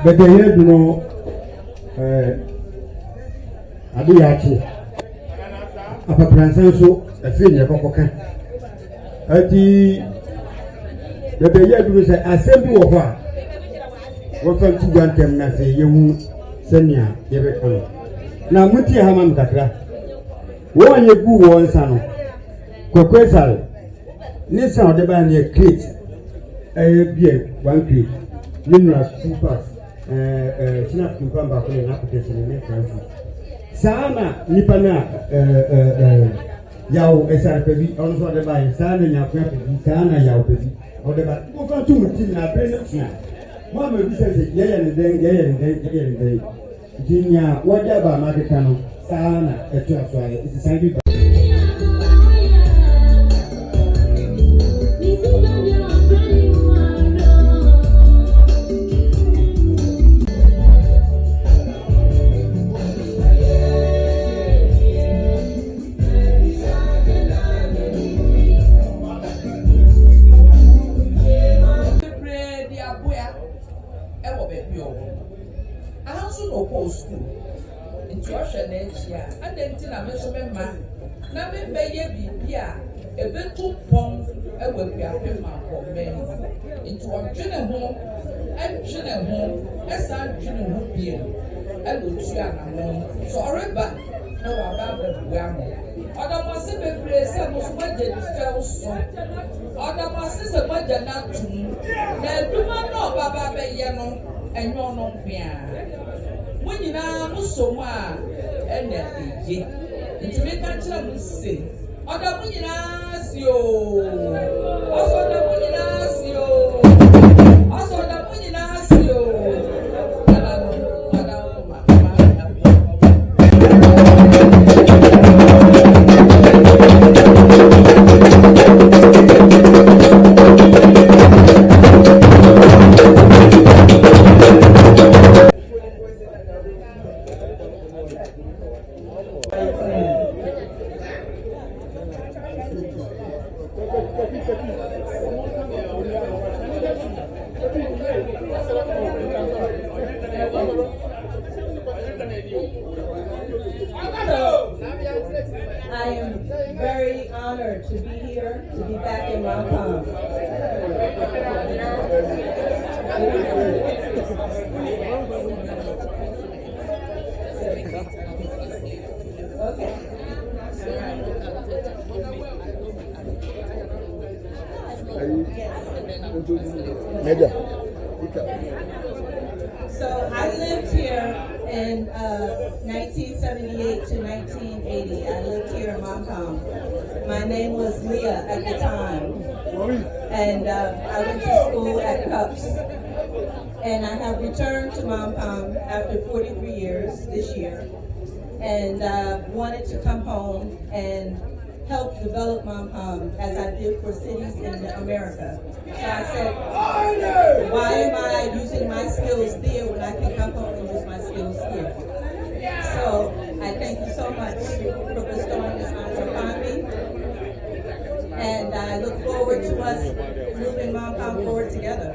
but the year do know Abiyachi. Apa Pransanso, a senior Cococa. The year do say, I send you over. What from 2 1 10 na say you senior, you now Muti Haman Katra. One ye boo one son. Coquesal. Listen on the band ye crate. A beer, 1 crate. Minerals 2 parts. Snap to come back in application in next country. Sana Nipana Yao SRPB, also the buy Sana Yapi, Sana Yapi, or the back. Go to Tina Pension. Mamma says, yea and day. Ginia, whatever Maricano, Sana, a church, it's a sandy. Into Mampong, and Mampong, as I Mampong, and Luciana. So I read back no about the Guamo. Other Massive place, I was budget fell so. Other Massive budget not to me. Now, do not know Baba Yano and your non piano. When you know so much, and then it's make a chance say. Other Munas, yo. Also, the Munas, yo. Also, the Munas, yo. I am very honored to be here, to be back in Mampong. Okay. So I lived here in 1978 to 1980. I lived here in Mampong. My name was Leah at the time. And I went to school at Cups. And I have returned to Mampong after 43 years this year. And wanted to come home and help develop Mampong as I did for cities in America. So I said, why am I using my skills there when I can come home and use my skills here? So I thank you so much for bestowing this honor upon me. And I look forward to us moving Mampong forward together.